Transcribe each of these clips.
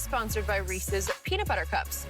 sponsored by Reese's Peanut Butter Cups.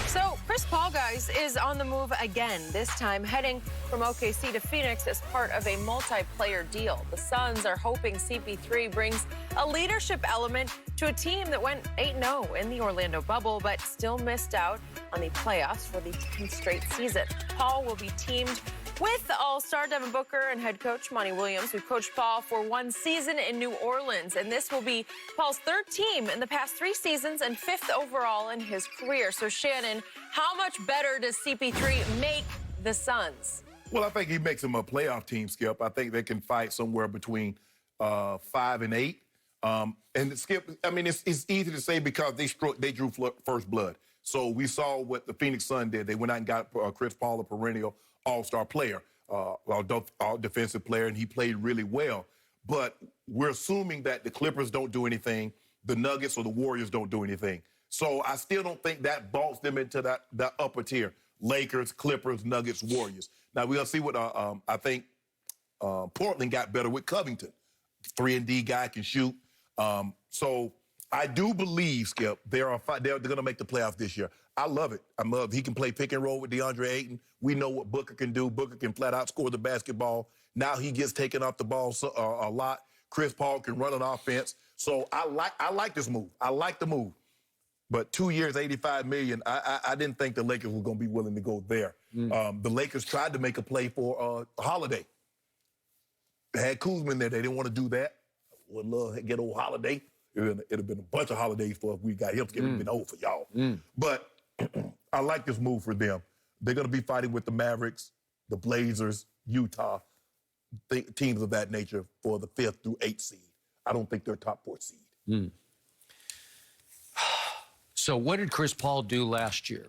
So Chris Paul, guys, is on the move again, this time heading from OKC to Phoenix as part of a multiplayer deal. The Suns are hoping CP3 brings a leadership element to a team that went 8-0 in the Orlando bubble, but still missed out on the playoffs for the 10th straight season. Paul will be teamed with All-Star Devin Booker and head coach Monty Williams, who coached Paul for one season in New Orleans. And this will be Paul's third team in the past 3 seasons and 5th overall in his career. So, Shannon, how much better does CP3 make the Suns? Well, I think he makes them a playoff team, Skip. I think they can fight somewhere between 5 and 8. And Skip, I mean, it's easy to say because they drew first blood. So we saw what the Phoenix Suns did. They went out and got Chris Paul, a perennial all-star player, all defensive player, and he played really well. But we're assuming that the Clippers don't do anything, the Nuggets or the Warriors don't do anything. So I still don't think that vaults them into that upper tier. Lakers, Clippers, Nuggets, Warriors. Now we'll see what I think Portland got better with Covington. 3-and-D guy can shoot. So I do believe, Skip, they're going to make the playoffs this year. I love it. I love he can play pick and roll with DeAndre Ayton. We know what Booker can do. Booker can flat out score the basketball. Now he gets taken off the ball a lot. Chris Paul can run an offense. So I like this move. I like the move. But 2 years, $85 million, I didn't think the Lakers were going to be willing to go there. The Lakers tried to make a play for Holiday. They had Kuzma in there. They didn't want to do that. Would love to get old Holiday. It'd have been a bunch of holidays for if we got him. It would have been old for y'all. But I like this move for them. They're going to be fighting with the Mavericks, the Blazers, Utah, teams of that nature for the 5th through 8th seed. I don't think they're top 4 seed. So what did Chris Paul do last year?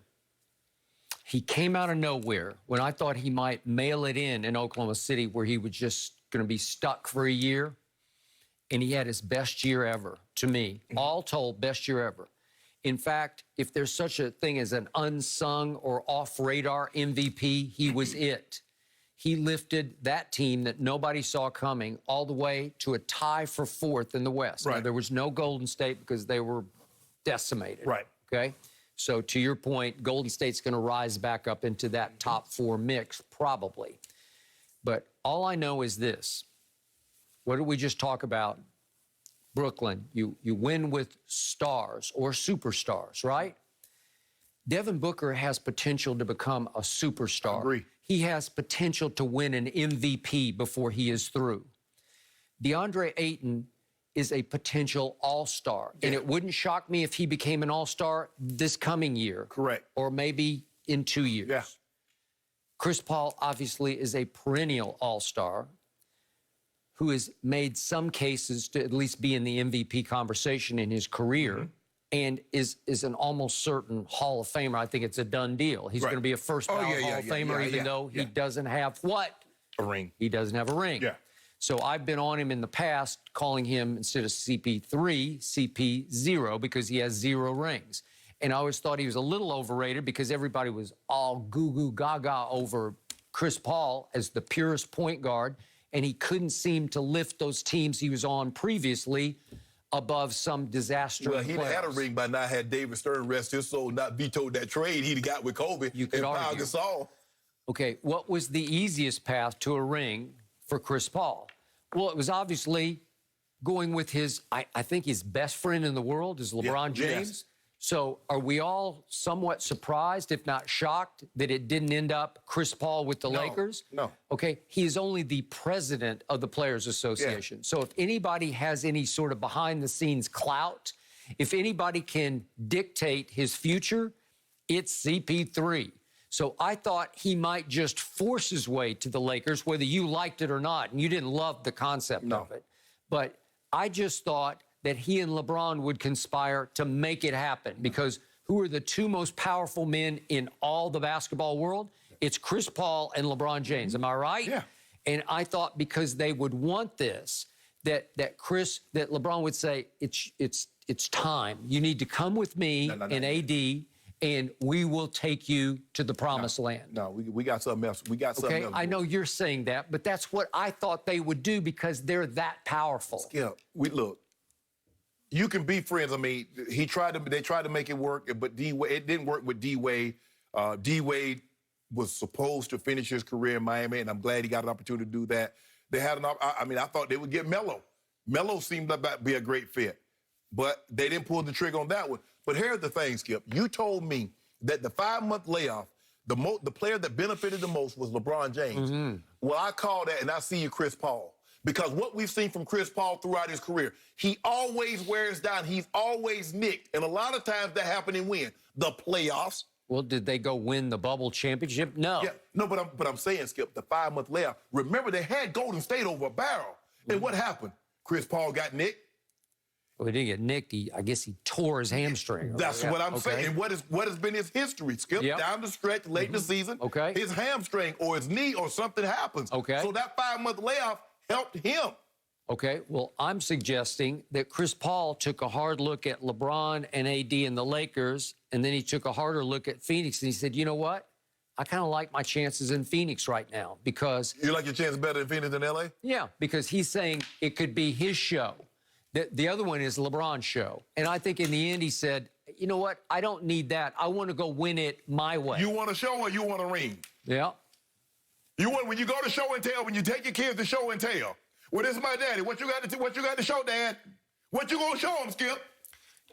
He came out of nowhere when I thought he might mail it in Oklahoma City where he was just going to be stuck for a year. And he had his best year ever, to me. All told, best year ever. In fact, if there's such a thing as an unsung or off-radar MVP, he was it. He lifted that team that nobody saw coming all the way to a tie for 4th in the West. Right. Now, there was no Golden State because they were decimated. Right. Okay? So to your point, Golden State's going to rise back up into that top 4 mix, probably. But all I know is this. What did we just talk about? Brooklyn, you win with stars or superstars, right? Devin Booker has potential to become a superstar. I agree. He has potential to win an MVP before he is through. DeAndre Ayton is a potential all-star. And it wouldn't shock me if he became an all-star this coming year. Correct. Or maybe in 2 years. Yeah. Chris Paul obviously is a perennial all-star who has made some cases to at least be in the MVP conversation in his career and is an almost certain Hall of Famer. I think it's a done deal. He's going to be a first ballot Hall of Famer, even though he doesn't have what? A ring. He doesn't have a ring. Yeah. So I've been on him in the past, calling him, instead of CP3, CP0, because he has 0 rings. And I always thought he was a little overrated because everybody was all goo-goo gaga over Chris Paul as the purest point guard, and he couldn't seem to lift those teams he was on previously above some disaster. Well, he'd had a ring by now had David Stern rest his soul, not vetoed that trade he'd got with Kobe. You could argue. Gasol. Okay, what was the easiest path to a ring for Chris Paul? Well, it was obviously going with his, I think his best friend in the world is LeBron James. Yes. So are we all somewhat surprised, if not shocked, that it didn't end up Chris Paul with the Lakers? No. Okay, he is only the president of the Players Association. Yeah. So if anybody has any sort of behind-the-scenes clout, if anybody can dictate his future, it's CP3. So I thought he might just force his way to the Lakers, whether you liked it or not, and you didn't love the concept of it. But I just thought that he and LeBron would conspire to make it happen, because who are the 2 most powerful men in all the basketball world? It's Chris Paul and LeBron James. Am I right? Yeah. And I thought because they would want this, that LeBron would say, it's time. You need to come with me and AD, and we will take you to the promised land. No, we got something else. We got something else. I know you're saying that, but that's what I thought they would do because they're that powerful. Skip, look. you can be friends. I mean, they tried to make it work, but it didn't work with D-Wade. D-Wade was supposed to finish his career in Miami, and I'm glad he got an opportunity to do that. They had I thought they would get Melo. Melo seemed to be a great fit, but they didn't pull the trigger on that one. But here's the thing, Skip. You told me that the 5-month layoff, the player that benefited the most was LeBron James. Mm-hmm. Well, I call that, and I see you, Chris Paul. Because what we've seen from Chris Paul throughout his career, he always wears down. He's always nicked. And a lot of times that happened in when? The playoffs. Well, did they go win the bubble championship? No. Yeah, no, but I'm saying, Skip, the 5-month layoff. Remember, they had Golden State over a barrel. And what happened? Chris Paul got nicked. Well, he didn't get nicked. I guess he tore his hamstring. That's what I'm saying. And what has been his history, Skip? Yep. Down the stretch, late in the season, his hamstring or his knee or something happens. Okay. So that 5-month layoff helped him. Okay, well, I'm suggesting that Chris Paul took a hard look at LeBron and AD and the Lakers, and then he took a harder look at Phoenix, and he said, you know what? I kind of like my chances in Phoenix right now because... You like your chances better in Phoenix than L.A.? Yeah, because he's saying it could be his show. The other one is LeBron's show. And I think in the end he said, you know what? I don't need that. I want to go win it my way. You want a show or you want a ring? Yeah. When you go to show and tell, when you take your kids to show and tell, well, this is my daddy. What you got to show, Dad? What you gonna show him, Skip?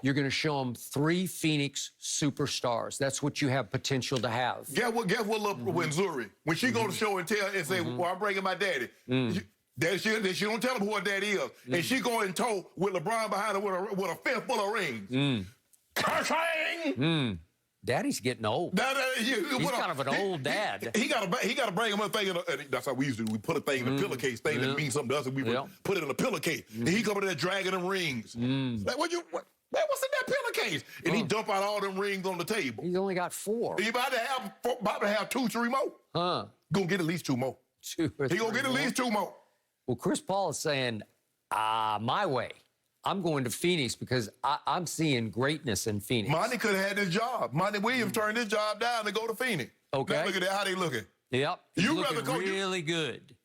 You're gonna show him 3 Phoenix superstars. That's what you have potential to have. Guess what? When Zuri, when she go to show and tell and say, well, I'm bringing my daddy. She don't tell him who her daddy is. And she go in tow with LeBron behind her with a fist full of rings. Cursing! Daddy's getting old. He's kind of an old dad. He got to bring him a thing. That's how we used to do. We put a thing in a pillowcase, thing that means something to us, and we would put it in a pillowcase. And he come in there dragging them rings. Like, what's in that pillowcase? And he dump out all them rings on the table. He's only got 4. He about to have 2, 3 more. Gonna get at least 2 more. 2 or 3 He gonna get at least 2 more. Well, Chris Paul is saying, my way. I'm going to Phoenix because I'm seeing greatness in Phoenix. Monty could have had this job. Monty Williams turned his job down to go to Phoenix. Okay. Now look at how they looking. Yep. You rather go really good.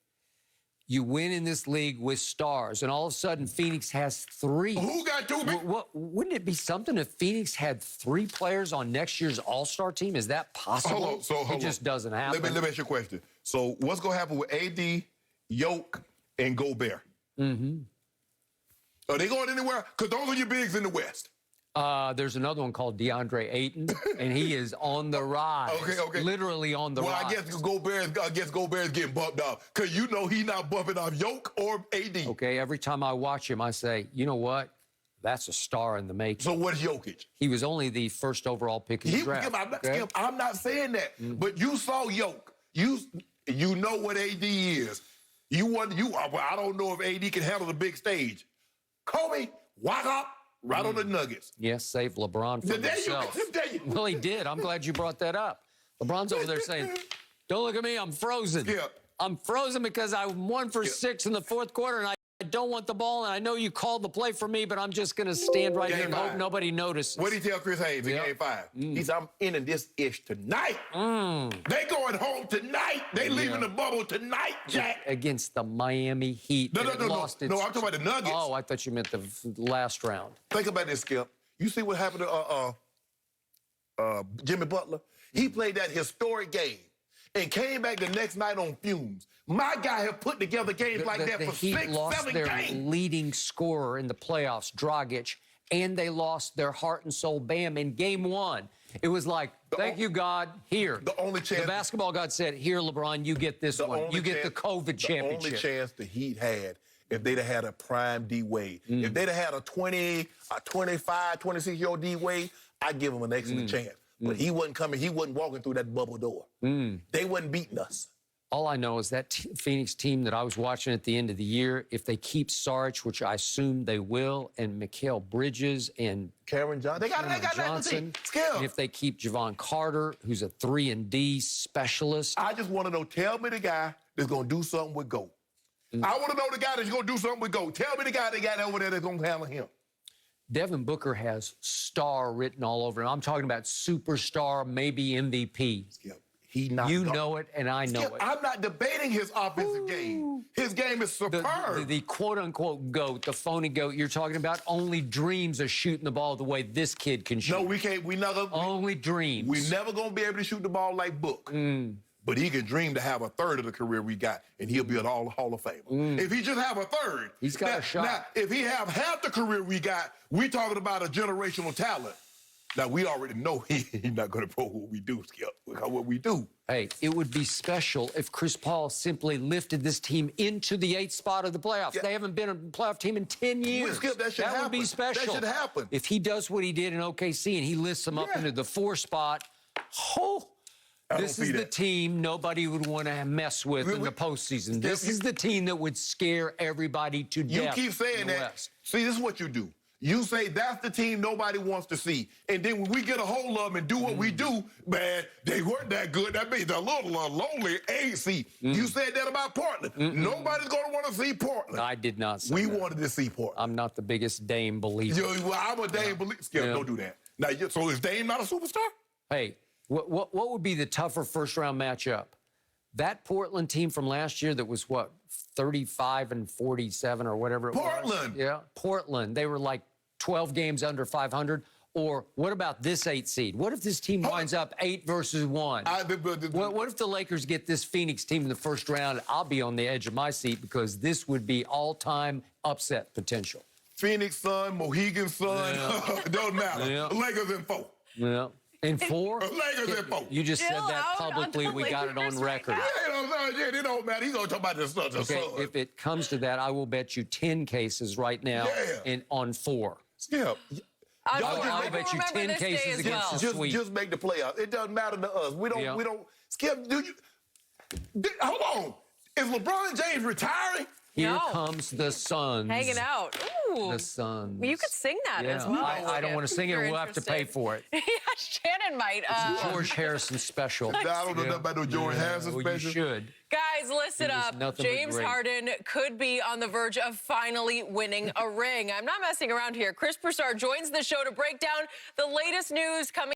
You win in this league with stars, and all of a sudden Phoenix has 3. Who got 2? Wouldn't it be something if Phoenix had 3 players on next year's All-Star team? Is that possible? Hold it just doesn't happen. Let me ask you a question. So what's going to happen with AD, Yoke, and Gobert? Are they going anywhere? Because those are your bigs in the West. There's another one called DeAndre Ayton, and he is on the rise. Okay. Literally on the rise. Well, I guess Gobert's getting bumped off because you know he's not bumping off Yoke or AD. Okay, every time I watch him, I say, you know what? That's a star in the making. So what's Jokic? He was only the first overall pick in the draft. I'm not saying that, but you saw Yoke. You know what AD is. I don't know if AD can handle the big stage. Kobe, walk up. Right on the Nuggets. Yes, save LeBron from himself. Well, he did. I'm glad you brought that up. LeBron's over there saying, don't look at me, I'm frozen. Yeah. I'm frozen because I won for 6 in the 4th quarter, and I don't want the ball, and I know you called the play for me, but I'm just going to stand right here and hope nobody notices. What did he tell Chris Haynes in Game 5? He said, I'm ending this ish tonight. They going home tonight. They leaving the bubble tonight, Jack. Against the Miami Heat. No, I'm talking about the Nuggets. Oh, I thought you meant the last round. Think about this, Skip. You see what happened to Jimmy Butler? He played that historic game and came back the next night on fumes. My guy have put together games like that for 6, 7 games. The Heat lost their leading scorer in the playoffs, Dragic, and they lost their heart and soul, Bam, in Game 1. It was like, thank you, God, here. The only chance... The basketball God said, here, LeBron, you get this one. You get the COVID championship. The only chance the Heat had, if they'd have had a prime D-Wade, if they'd have had a 25, 26-year-old D-Wade, I'd give him an excellent chance. But he wasn't coming. He wasn't walking through that bubble door. They wasn't beating us. All I know is that Phoenix team that I was watching at the end of the year, if they keep Sarge, which I assume they will, and Mikal Bridges and Cameron Johnson, they got Johnson, and if they keep Javon Carter, who's a 3-and-D specialist. I just want to know, tell me the guy that's going to do something with GOAT. I want to know the guy that's going to do something with GOAT. Tell me the guy they got over there that's going to handle him. Devin Booker has star written all over him. I'm talking about superstar, maybe MVP. Skip. He not. You know it, and I know Skip, it. I'm not debating his offensive game. His game is superb. The quote-unquote GOAT, the phony GOAT you're talking about, only dreams of shooting the ball the way this kid can shoot. No, we can't. We never. Only dreams. We never gonna be able to shoot the ball like Book. But he can dream to have a third of the career we got, and he'll be an Hall of Famer. If he just have a third, he's got now, a shot. Now, if he have half the career we got, we talking about a generational talent. Now, we already know he's not going to pro what we do, Skip, because what we do. Hey, it would be special if Chris Paul simply lifted this team into the 8th spot of the playoffs. Yeah. They haven't been a playoff team in 10 years. Skip, that should happen. Would be special. That should happen. If he does what he did in OKC and he lifts them up into the 4th spot, this is the team nobody would want to mess with in the postseason. This is the team that would scare everybody to death. You keep saying that. West. See, this is what you do. You say that's the team nobody wants to see. And then when we get a hold of them and do what we do, man, they weren't that good. That means they're a little lonely AC. You said that about Portland. Nobody's going to want to see Portland. I did not say We that. wanted to see Portland. I'm not the biggest Dame believer. Well, I'm a Dame believer. Skip, don't do that. Now, so is Dame not a superstar? Hey, what would be the tougher first-round matchup? That Portland team from last year that was, 35 and 47 or whatever it was? Portland. Yeah, Portland. They were like 12 games under 500. Or what about this 8 seed? What if this team winds up 8 versus 1? What if the Lakers get this Phoenix team in the first round? I'll be on the edge of my seat because this would be all-time upset potential. Phoenix Sun, Mohegan Sun, it doesn't matter. Yeah. Lakers in 4. Yeah. In 4? Lakers in 4. You just said Still that out publicly. on the We got it Lakers on right record. now. Yeah, it don't matter. He's going to talk about the Sun. Okay, if it comes to that, I will bet you 10 cases right now on 4. Skip. I'll bet you 10 cases against the Sweep. Just make the playoffs. It doesn't matter to us. We don't. Skip, hold on. Is LeBron James retiring? Here comes the Suns. Hanging out. Ooh. The Suns. Well, you could sing that as well. I don't want to sing it. We'll have to pay for it. Yeah, Shannon might. George Harrison special. I don't know nothing about no George Harrison Well, special. you should. Guys, listen up. James Harden could be on the verge of finally winning a ring. I'm not messing around here. Chris Broussard joins the show to break down the latest news coming.